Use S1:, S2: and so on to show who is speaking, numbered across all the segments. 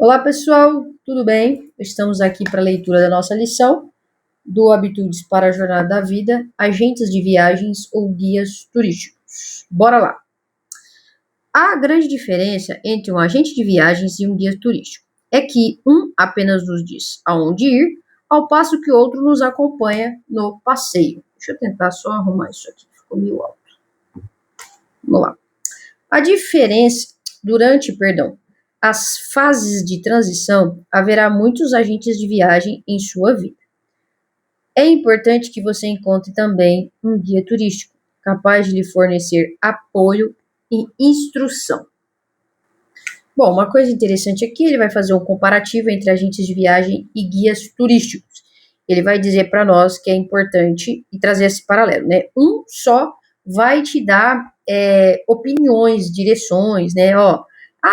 S1: Olá, pessoal, tudo bem? Estamos aqui para a leitura da nossa lição do Habitudes para a Jornada da Vida, Agentes de Viagens ou Guias Turísticos. Bora lá! A grande diferença entre um agente de viagens e um guia turístico é que um apenas nos diz aonde ir, ao passo que o outro nos acompanha no passeio. Deixa eu tentar só arrumar isso aqui, ficou meio alto. Vamos lá. A diferença as fases de transição, haverá muitos agentes de viagem em sua vida. É importante que você encontre também um guia turístico, capaz de lhe fornecer apoio e instrução. Bom, uma coisa interessante aqui, ele vai fazer um comparativo entre agentes de viagem e guias turísticos. Ele vai dizer para nós que é importante e trazer esse paralelo, né? Um só vai te dar opiniões, direções, né?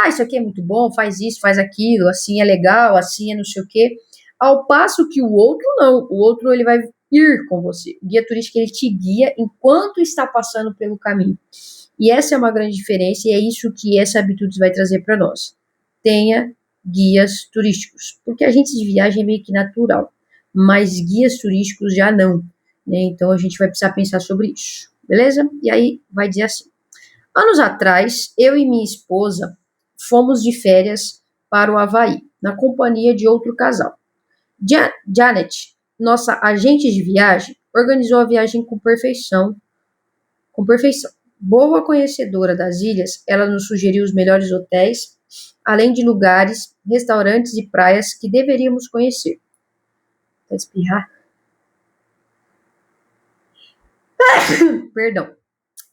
S1: Isso aqui é muito bom, faz isso, faz aquilo, assim é legal, assim é não sei o quê. Ao passo que o outro não, o outro ele vai ir com você. O guia turístico ele te guia enquanto está passando pelo caminho. E essa é uma grande diferença e é isso que essa Habitudes vai trazer para nós. Tenha guias turísticos, porque agentes de viagem é meio que natural, mas guias turísticos já não, né? Então a gente vai precisar pensar sobre isso, beleza? E aí vai dizer assim: anos atrás, eu e minha esposa fomos de férias para o Havaí, na companhia de outro casal. Janet, nossa agente de viagem, organizou a viagem com perfeição. Boa conhecedora das ilhas, ela nos sugeriu os melhores hotéis, além de lugares, restaurantes e praias que deveríamos conhecer. Vou espirrar. Perdão.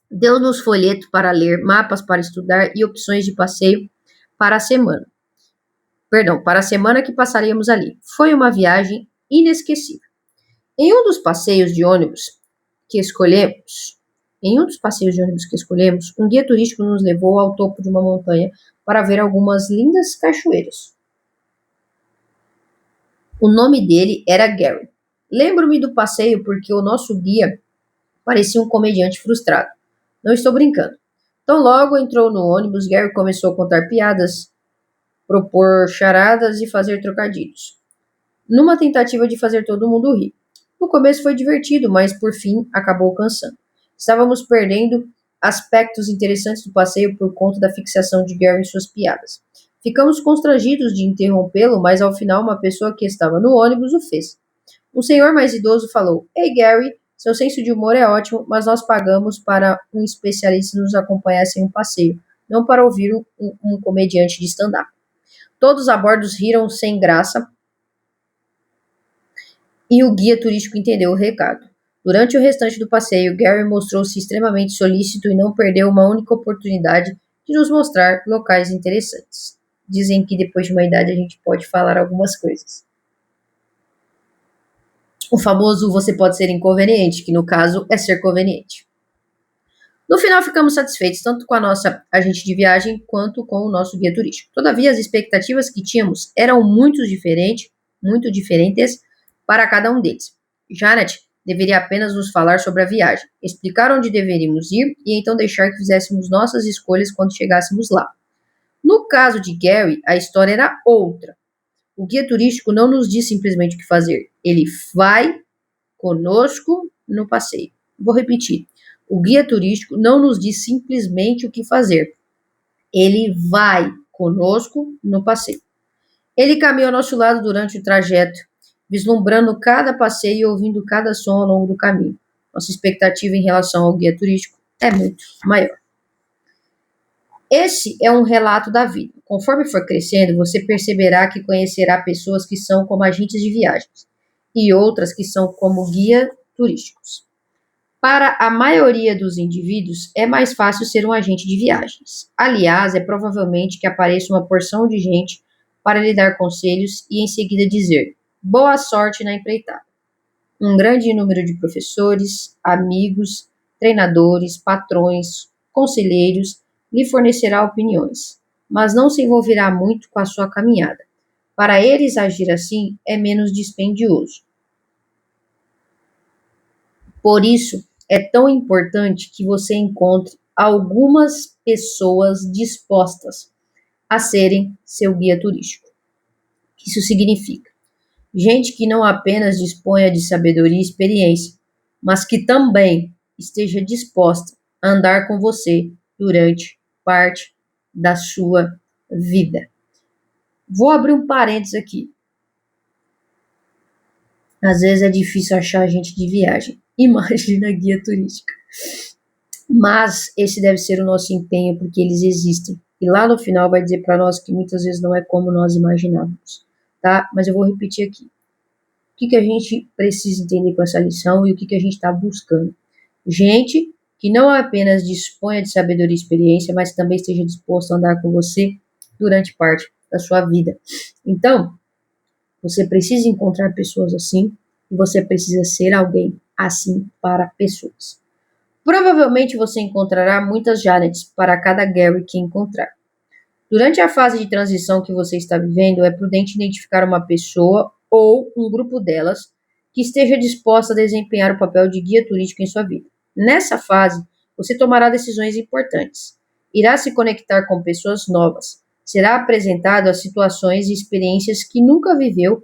S1: Deu-nos folheto para ler, mapas para estudar e opções de passeio para a semana. Para a semana que passaríamos ali. Foi uma viagem inesquecível. Em um dos passeios de ônibus que escolhemos, um guia turístico nos levou ao topo de uma montanha para ver algumas lindas cachoeiras. O nome dele era Gary. Lembro-me do passeio porque o nosso guia parecia um comediante frustrado. Não estou brincando. Tão logo entrou no ônibus, Gary começou a contar piadas, propor charadas e fazer trocadilhos, numa tentativa de fazer todo mundo rir. No começo foi divertido, mas por fim acabou cansando. Estávamos perdendo aspectos interessantes do passeio por conta da fixação de Gary em suas piadas. Ficamos constrangidos de interrompê-lo, mas ao final uma pessoa que estava no ônibus o fez. Um senhor mais idoso falou: Ei, Gary, seu senso de humor é ótimo, mas nós pagamos para um especialista nos acompanhasse em um passeio, não para ouvir um comediante de stand-up. Todos a bordo riram sem graça e o guia turístico entendeu o recado. Durante o restante do passeio, Gary mostrou-se extremamente solícito e não perdeu uma única oportunidade de nos mostrar locais interessantes. Dizem que depois de uma idade a gente pode falar algumas coisas. O famoso você pode ser inconveniente, que no caso é ser conveniente. No final ficamos satisfeitos tanto com a nossa agente de viagem quanto com o nosso guia turístico. Todavia, as expectativas que tínhamos eram muito diferentes para cada um deles. Janet deveria apenas nos falar sobre a viagem, explicar onde deveríamos ir e então deixar que fizéssemos nossas escolhas quando chegássemos lá. No caso de Gary, a história era outra. O guia turístico não nos diz simplesmente o que fazer. Ele vai conosco no passeio. Vou repetir. O guia turístico não nos diz simplesmente o que fazer. Ele vai conosco no passeio. Ele caminha ao nosso lado durante o trajeto, vislumbrando cada passeio e ouvindo cada som ao longo do caminho. Nossa expectativa em relação ao guia turístico é muito maior. Esse é um relato da vida. Conforme for crescendo, você perceberá que conhecerá pessoas que são como agentes de viagens e outras que são como guia turísticos. Para a maioria dos indivíduos, é mais fácil ser um agente de viagens. Aliás, é provavelmente que apareça uma porção de gente para lhe dar conselhos e em seguida dizer: boa sorte na empreitada. Um grande número de professores, amigos, treinadores, patrões, conselheiros lhe fornecerá opiniões, mas não se envolverá muito com a sua caminhada. Para eles agir assim é menos dispendioso. Por isso, é tão importante que você encontre algumas pessoas dispostas a serem seu guia turístico. Isso significa gente que não apenas disponha de sabedoria e experiência, mas que também esteja disposta a andar com você durante parte da sua vida. Vou abrir um parênteses aqui. Às vezes é difícil achar gente de viagem. Imagina guia turística. Mas esse deve ser o nosso empenho, porque eles existem. E lá no final vai dizer para nós que muitas vezes não é como nós imaginávamos, tá? Mas eu vou repetir aqui. O que a gente precisa entender com essa lição e o que a gente está buscando? Gente que não apenas disponha de sabedoria e experiência, mas também esteja disposto a andar com você durante parte da sua vida. Então, você precisa encontrar pessoas assim e você precisa ser alguém assim para pessoas. Provavelmente você encontrará muitas Janets para cada Gary que encontrar. Durante a fase de transição que você está vivendo, é prudente identificar uma pessoa ou um grupo delas que esteja disposta a desempenhar o papel de guia turístico em sua vida. Nessa fase, você tomará decisões importantes. Irá se conectar com pessoas novas. Será apresentado a situações e experiências que nunca viveu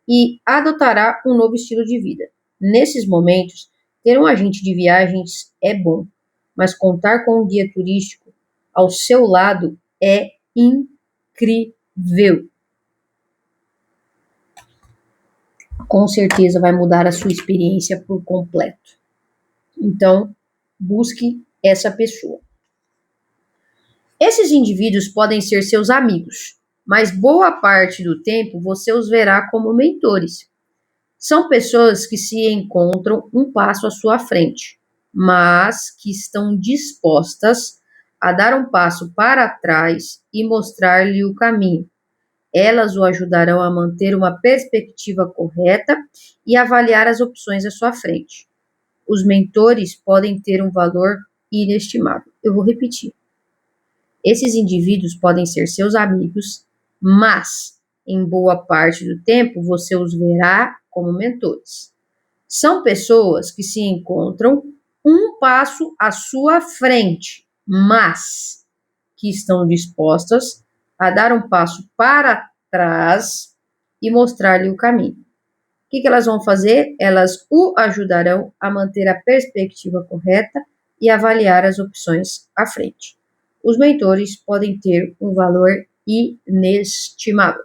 S1: e adotará um novo estilo de vida. Nesses momentos, ter um agente de viagens é bom, mas contar com um guia turístico ao seu lado é incrível. Com certeza vai mudar a sua experiência por completo. Então, busque essa pessoa. Esses indivíduos podem ser seus amigos, mas boa parte do tempo você os verá como mentores. São pessoas que se encontram um passo à sua frente, mas que estão dispostas a dar um passo para trás e mostrar-lhe o caminho. Elas o ajudarão a manter uma perspectiva correta e avaliar as opções à sua frente. Os mentores podem ter um valor inestimável. Eu vou repetir. Esses indivíduos podem ser seus amigos, mas, em boa parte do tempo, você os verá como mentores. São pessoas que se encontram um passo à sua frente, mas que estão dispostas a dar um passo para trás e mostrar-lhe o caminho. O que elas vão fazer? Elas o ajudarão a manter a perspectiva correta e avaliar as opções à frente. Os mentores podem ter um valor inestimável.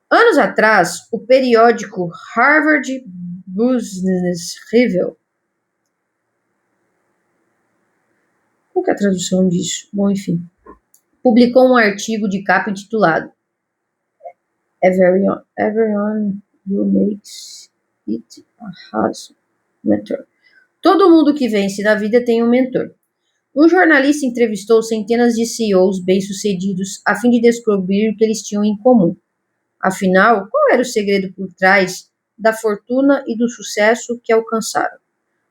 S1: Anos atrás, o periódico Harvard Business Review. Qual que é a tradução disso? Bom, enfim. Publicou um artigo de capa intitulado Everyone You Makes It a Mentor. Todo mundo que vence na vida tem um mentor. Um jornalista entrevistou centenas de CEOs bem-sucedidos a fim de descobrir o que eles tinham em comum. Afinal, qual era o segredo por trás da fortuna e do sucesso que alcançaram?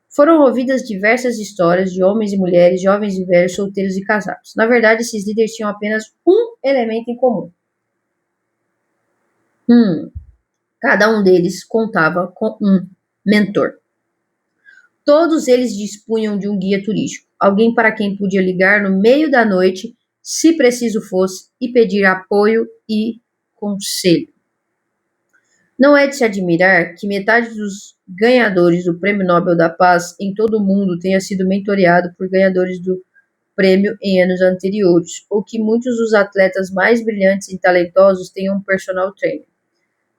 S1: Foram ouvidas diversas histórias de homens e mulheres, jovens e velhos, solteiros e casados. Na verdade, esses líderes tinham apenas um elemento em comum. Cada um deles contava com um mentor. Todos eles dispunham de um guia turístico, alguém para quem podia ligar no meio da noite, se preciso fosse, e pedir apoio e conselho. Não é de se admirar que metade dos ganhadores do Prêmio Nobel da Paz em todo o mundo tenha sido mentoreado por ganhadores do prêmio em anos anteriores, ou que muitos dos atletas mais brilhantes e talentosos tenham um personal trainer.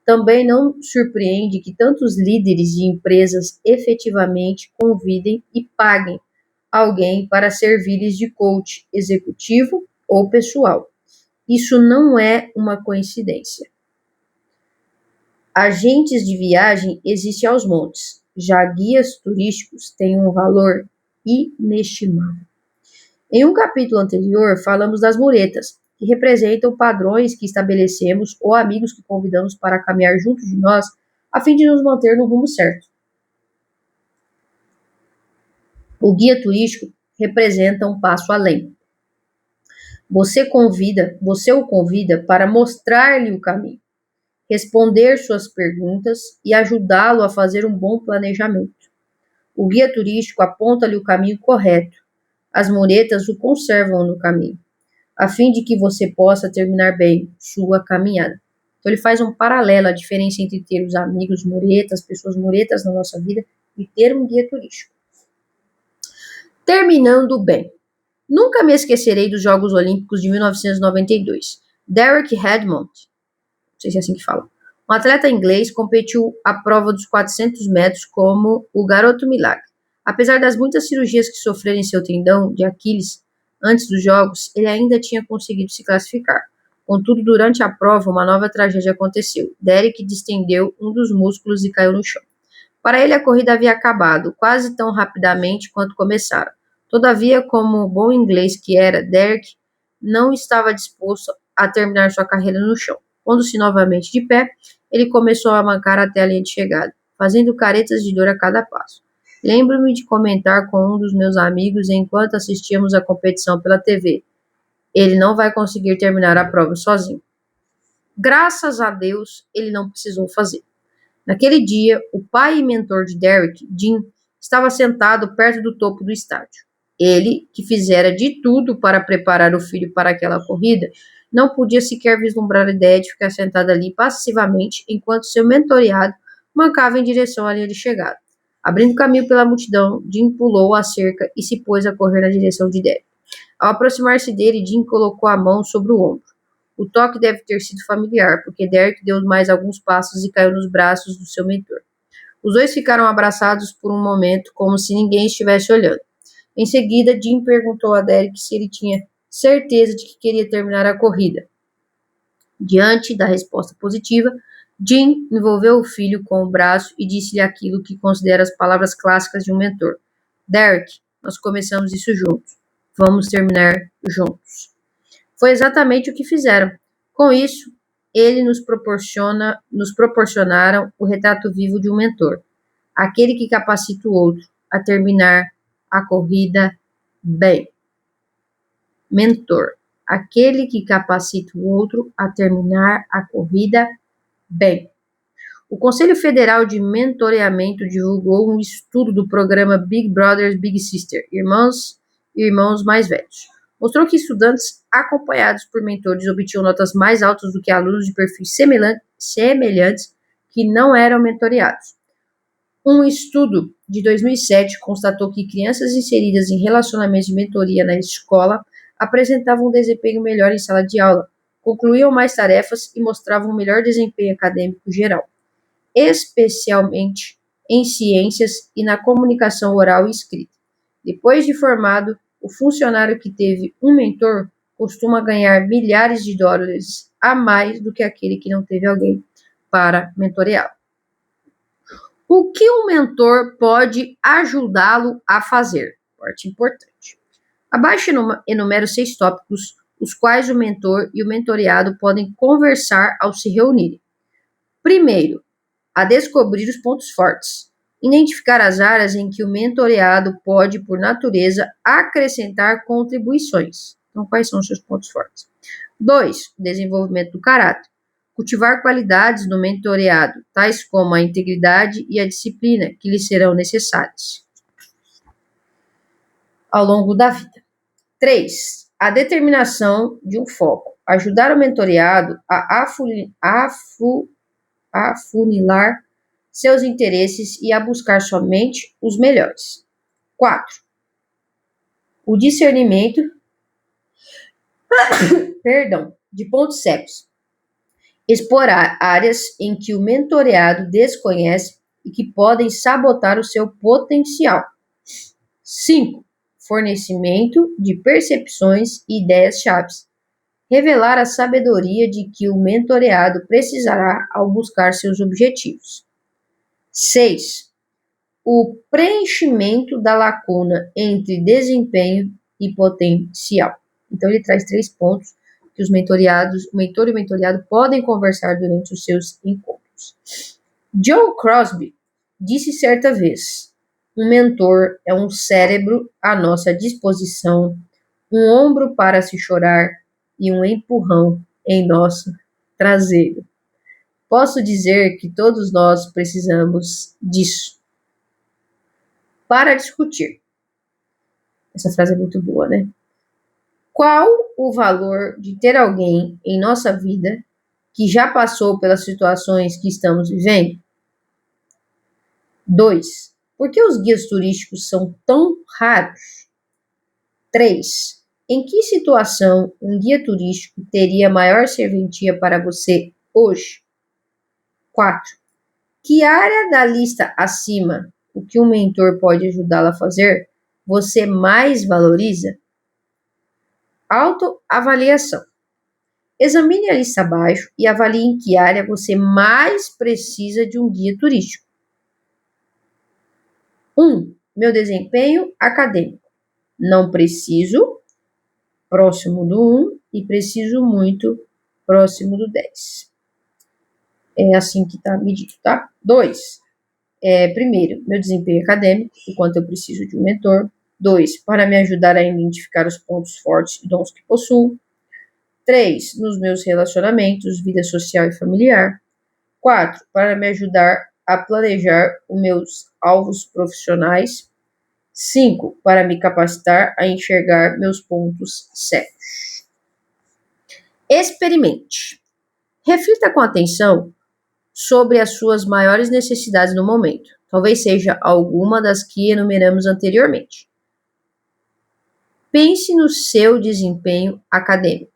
S1: Também não surpreende que tantos líderes de empresas efetivamente convidem e paguem alguém para servir-lhes de coach executivo ou pessoal. Isso não é uma coincidência. Agentes de viagem existem aos montes, já guias turísticos têm um valor inestimável. Em um capítulo anterior, falamos das muretas, que representam padrões que estabelecemos ou amigos que convidamos para caminhar junto de nós, a fim de nos manter no rumo certo. O guia turístico representa um passo além. Você o convida para mostrar-lhe o caminho, responder suas perguntas e ajudá-lo a fazer um bom planejamento. O guia turístico aponta-lhe o caminho correto. As muretas o conservam no caminho, a fim de que você possa terminar bem sua caminhada. Então ele faz um paralelo, a diferença entre ter os amigos muretas, pessoas muretas na nossa vida, e ter um guia turístico. Terminando bem. Nunca me esquecerei dos Jogos Olímpicos de 1992. Derek Redmond, não sei se é assim que fala, um atleta inglês, competiu a prova dos 400 metros como o garoto milagre. Apesar das muitas cirurgias que sofreu em seu tendão de Aquiles antes dos Jogos, ele ainda tinha conseguido se classificar. Contudo, durante a prova, uma nova tragédia aconteceu. Derek distendeu um dos músculos e caiu no chão. Para ele, a corrida havia acabado, quase tão rapidamente quanto começara. Todavia, como o bom inglês que era, Derek não estava disposto a terminar sua carreira no chão. Pondo-se novamente de pé, ele começou a mancar até a linha de chegada, fazendo caretas de dor a cada passo. Lembro-me de comentar com um dos meus amigos enquanto assistíamos a competição pela TV. Ele não vai conseguir terminar a prova sozinho. Graças a Deus, ele não precisou fazer. Naquele dia, o pai e mentor de Derek, Jim, estava sentado perto do topo do estádio. Ele, que fizera de tudo para preparar o filho para aquela corrida, não podia sequer vislumbrar a ideia de ficar sentado ali passivamente enquanto seu mentoreado mancava em direção à linha de chegada. Abrindo caminho pela multidão, Jim pulou a cerca e se pôs a correr na direção de Derek. Ao aproximar-se dele, Jim colocou a mão sobre o ombro. O toque deve ter sido familiar, porque Derek deu mais alguns passos e caiu nos braços do seu mentor. Os dois ficaram abraçados por um momento, como se ninguém estivesse olhando. Em seguida, Jim perguntou a Derek se ele tinha certeza de que queria terminar a corrida. Diante da resposta positiva, Jim envolveu o filho com o braço e disse-lhe aquilo que considera as palavras clássicas de um mentor. Derek, nós começamos isso juntos. Vamos terminar juntos. Foi exatamente o que fizeram. Com isso, eles nos proporcionaram o retrato vivo de um mentor, aquele que capacita o outro a terminar a corrida bem. Mentor, aquele que capacita o outro a terminar a corrida bem. O Conselho Federal de Mentoreamento divulgou um estudo do programa Big Brothers Big Sister, Irmãos e Irmãos Mais Velhos. Mostrou que estudantes acompanhados por mentores obtinham notas mais altas do que alunos de perfis semelhantes que não eram mentoreados. Um estudo de 2007 constatou que crianças inseridas em relacionamentos de mentoria na escola apresentavam um desempenho melhor em sala de aula, concluíam mais tarefas e mostravam um melhor desempenho acadêmico geral, especialmente em ciências e na comunicação oral e escrita. Depois de formado, o funcionário que teve um mentor costuma ganhar milhares de dólares a mais do que aquele que não teve alguém para mentoreá-lo. O que um mentor pode ajudá-lo a fazer? Parte importante. Abaixo enumero 6 tópicos, os quais o mentor e o mentoreado podem conversar ao se reunirem. Primeiro, a descobrir os pontos fortes. Identificar as áreas em que o mentoreado pode, por natureza, acrescentar contribuições. Então, quais são os seus pontos fortes? 2. Desenvolvimento do caráter. Cultivar qualidades no mentoreado, tais como a integridade e a disciplina, que lhe serão necessárias ao longo da vida. 3. A determinação de um foco. Ajudar o mentoreado a afunilar seus interesses e a buscar somente os melhores. 4. O discernimento de pontos cegos. Expor áreas em que o mentoreado desconhece e que podem sabotar o seu potencial. 5. Fornecimento de percepções e ideias-chave. Revelar a sabedoria de que o mentoreado precisará ao buscar seus objetivos. 6. O preenchimento da lacuna entre desempenho e potencial. Então, ele traz 3 pontos que o mentor e o mentoreado podem conversar durante os seus encontros. Joe Crosby disse certa vez: um mentor é um cérebro à nossa disposição, um ombro para se chorar e um empurrão em nosso traseiro. Posso dizer que todos nós precisamos disso. Para discutir. Essa frase é muito boa, né? Qual o valor de ter alguém em nossa vida que já passou pelas situações que estamos vivendo? 2. Por que os guias turísticos são tão raros? 3. Em que situação um guia turístico teria maior serventia para você hoje? 4. Que área da lista acima, o que um mentor pode ajudá-lo a fazer, você mais valoriza? Autoavaliação. Examine a lista abaixo e avalie em que área você mais precisa de um guia turístico. 1. Meu desempenho acadêmico. Não preciso, próximo do 1, e preciso muito, próximo do 10. É assim que está medido, tá? 2. Primeiro, meu desempenho acadêmico, o quanto eu preciso de um mentor. 2. Para me ajudar a identificar os pontos fortes e dons que possuo. 3. Nos meus relacionamentos, vida social e familiar. 4. Para me ajudar a planejar os meus alvos profissionais. 5. Para me capacitar a enxergar meus pontos cegos. Experimente. Reflita com atenção sobre as suas maiores necessidades no momento. Talvez seja alguma das que enumeramos anteriormente. Pense no seu desempenho acadêmico,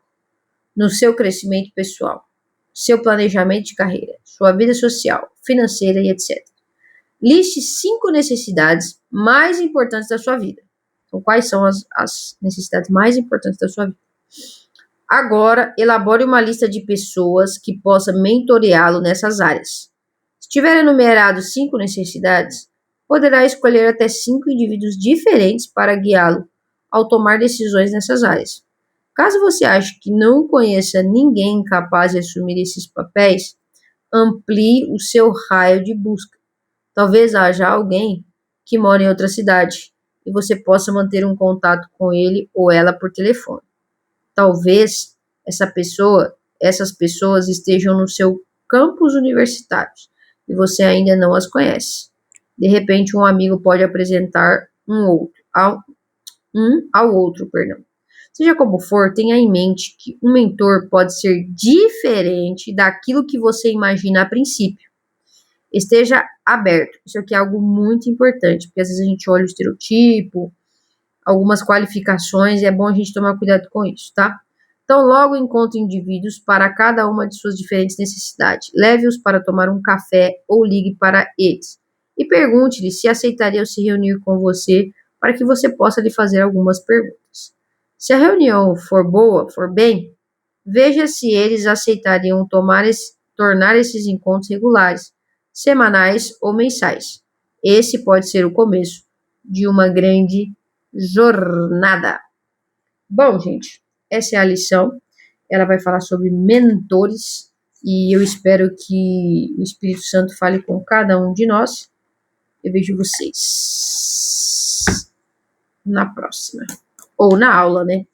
S1: no seu crescimento pessoal, seu planejamento de carreira, sua vida social, financeira e etc. Liste 5 necessidades mais importantes da sua vida. Então, quais são as necessidades mais importantes da sua vida? Agora, elabore uma lista de pessoas que possa mentoreá-lo nessas áreas. Se tiver enumerado 5 necessidades, poderá escolher até 5 indivíduos diferentes para guiá-lo ao tomar decisões nessas áreas. Caso você ache que não conheça ninguém capaz de assumir esses papéis, amplie o seu raio de busca. Talvez haja alguém que mora em outra cidade e você possa manter um contato com ele ou ela por telefone. Talvez essas pessoas estejam no seu campus universitário e você ainda não as conhece. De repente, um amigo pode apresentar um ao outro. Seja como for, tenha em mente que um mentor pode ser diferente daquilo que você imagina a princípio. Esteja aberto. Isso aqui é algo muito importante, porque às vezes a gente olha o estereotipo, algumas qualificações, e é bom a gente tomar cuidado com isso, tá? Então, logo encontre indivíduos para cada uma de suas diferentes necessidades. Leve-os para tomar um café ou ligue para eles. E pergunte-lhes se aceitariam se reunir com você para que você possa lhe fazer algumas perguntas. Se a reunião for boa, for bem, veja se eles aceitariam tornar esses encontros regulares, semanais ou mensais. Esse pode ser o começo de uma grande jornada. Bom, gente, essa é a lição. Ela vai falar sobre mentores e eu espero que o Espírito Santo fale com cada um de nós. Eu vejo vocês na próxima. Ou na aula, né?